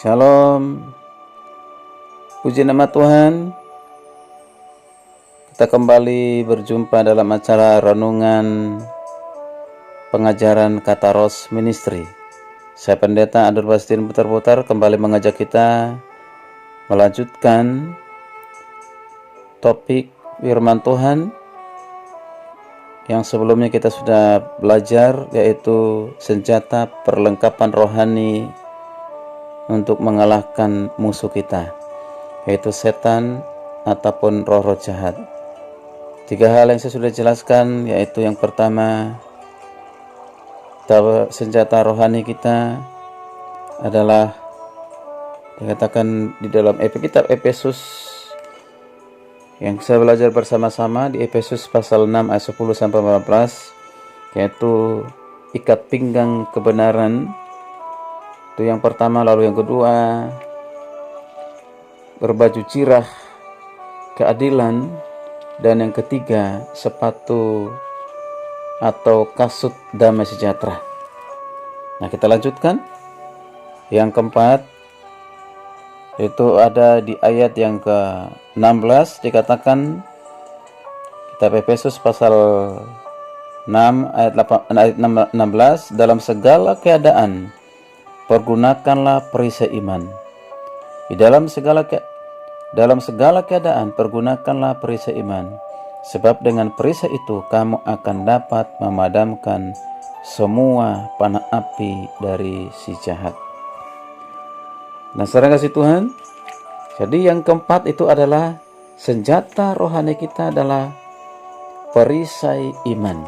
Shalom, puji nama Tuhan. Kita kembali berjumpa dalam acara renungan pengajaran Kata Ros Ministry. Saya Pendeta Adur Bastin Putar-Putar kembali mengajak kita melanjutkan topik firman Tuhan yang sebelumnya kita sudah belajar, yaitu senjata perlengkapan rohani untuk mengalahkan musuh kita, yaitu setan ataupun roh-roh jahat. 3 hal yang saya sudah jelaskan, yaitu yang pertama, senjata rohani kita adalah dikatakan di dalam kitab Efesus yang saya belajar bersama-sama di Efesus pasal 6 ayat 10 sampai 14, yaitu ikat pinggang kebenaran. Itu yang pertama. Lalu yang kedua, berbaju cirah keadilan. Dan yang ketiga, sepatu atau kasut damai sejahtera. Nah, kita lanjutkan. Yang keempat, itu ada di ayat yang ke-16, dikatakan kitab Efesus pasal 6 ayat 16, dalam segala keadaan pergunakanlah perisai iman. Dalam segala keadaan pergunakanlah perisai iman, sebab dengan perisai itu kamu akan dapat memadamkan semua panah api dari si jahat. Nah, saudara kasih Tuhan, jadi yang keempat itu adalah senjata rohani kita adalah perisai iman.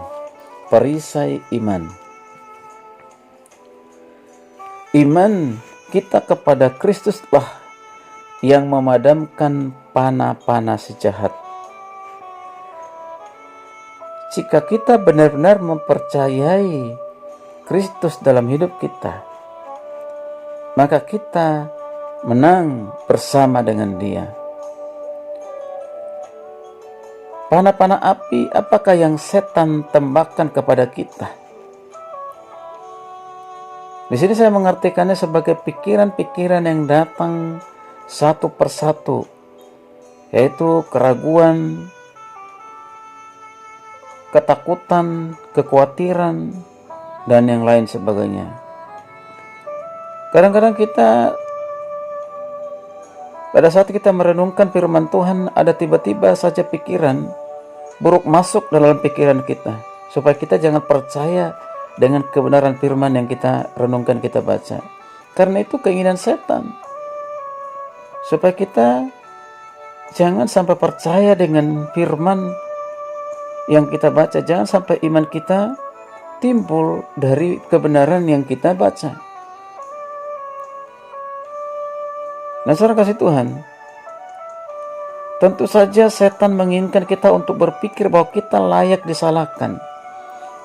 Perisai iman. Iman kita kepada Kristuslah yang memadamkan panah-panah si jahat. Jika kita benar-benar mempercayai Kristus dalam hidup kita, maka kita menang bersama dengan Dia. Panah-panah api apakah yang setan tembakkan kepada kita? Di sini saya mengartikannya sebagai pikiran-pikiran yang datang satu persatu, yaitu keraguan, ketakutan, kekhawatiran, dan yang lain sebagainya. Kadang-kadang kita, pada saat kita merenungkan firman Tuhan, ada tiba-tiba saja pikiran buruk masuk dalam pikiran kita, supaya kita jangan percaya dengan kebenaran firman yang kita renungkan, kita baca. Karena itu keinginan setan, supaya kita jangan sampai percaya dengan firman yang kita baca. Jangan sampai iman kita timbul dari kebenaran yang kita baca. Nah, saudara kasih Tuhan, tentu saja setan menginginkan kita untuk berpikir bahwa kita layak disalahkan.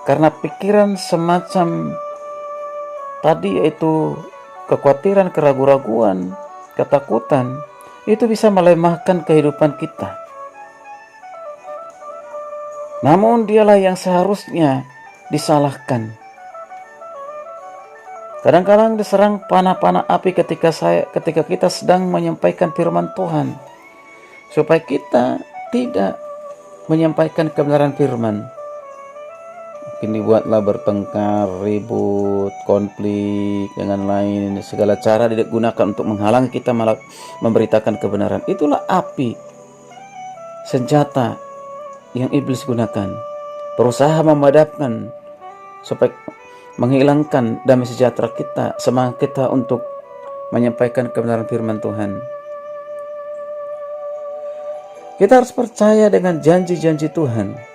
Karena pikiran semacam tadi, yaitu kekhawatiran, keraguan-raguan, ketakutan, itu bisa melemahkan kehidupan kita. Namun dialah yang seharusnya disalahkan. Kadang-kadang diserang panah-panah api ketika kita sedang menyampaikan firman Tuhan, supaya kita tidak menyampaikan kebenaran firman. Mungkin dibuatlah bertengkar, ribut, konflik, dengan lain. Segala cara digunakan untuk menghalangi kita malah memberitakan kebenaran. Itulah api, senjata yang iblis gunakan, berusaha memadamkan, supaya menghilangkan damai sejahtera kita, semangat kita untuk menyampaikan kebenaran firman Tuhan. Kita harus percaya dengan janji-janji Tuhan,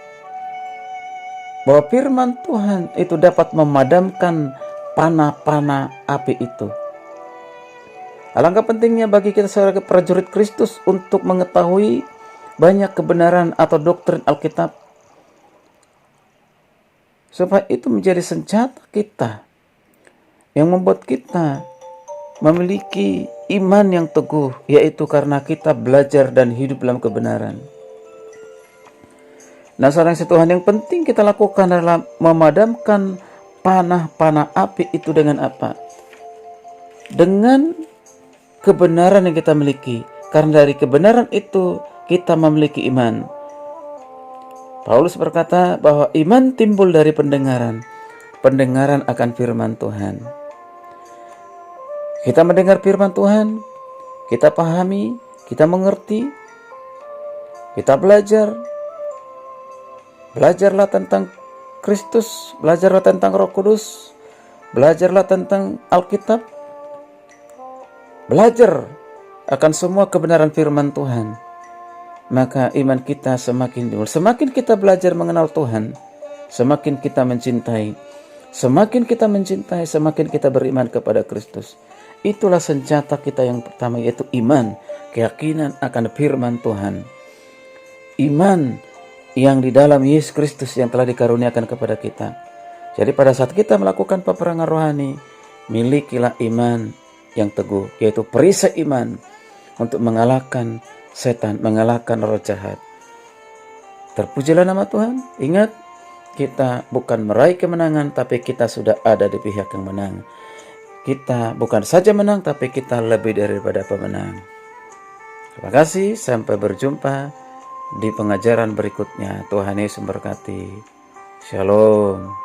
bahwa firman Tuhan itu dapat memadamkan panah-panah api itu. Alangkah pentingnya bagi kita sebagai prajurit Kristus untuk mengetahui banyak kebenaran atau doktrin Alkitab, supaya itu menjadi senjata kita yang membuat kita memiliki iman yang teguh, yaitu karena kita belajar dan hidup dalam kebenaran. Nah, saudara Tuhan, yang penting kita lakukan adalah memadamkan panah-panah api itu dengan apa? Dengan kebenaran yang kita miliki. Karena dari kebenaran itu kita memiliki iman. Paulus berkata bahwa iman timbul dari pendengaran. Pendengaran akan firman Tuhan. Kita mendengar firman Tuhan, kita pahami, kita mengerti, kita belajar. Belajarlah tentang Kristus, belajarlah tentang Roh Kudus, belajarlah tentang Alkitab, belajar akan semua kebenaran firman Tuhan. Maka iman kita semakin timbul. Semakin kita belajar mengenal Tuhan, semakin kita mencintai. Semakin kita mencintai, semakin kita beriman kepada Kristus. Itulah senjata kita yang pertama, yaitu iman, keyakinan akan firman Tuhan. Iman yang di dalam Yesus Kristus yang telah dikaruniakan kepada kita. Jadi pada saat kita melakukan peperangan rohani, milikilah iman yang teguh, yaitu perisai iman untuk mengalahkan setan, mengalahkan roh jahat. Terpujilah nama Tuhan. Ingat, kita bukan meraih kemenangan, tapi kita sudah ada di pihak yang menang. Kita bukan saja menang, tapi kita lebih daripada pemenang. Terima kasih, sampai berjumpa di pengajaran berikutnya. Tuhan Yesus memberkati. Shalom.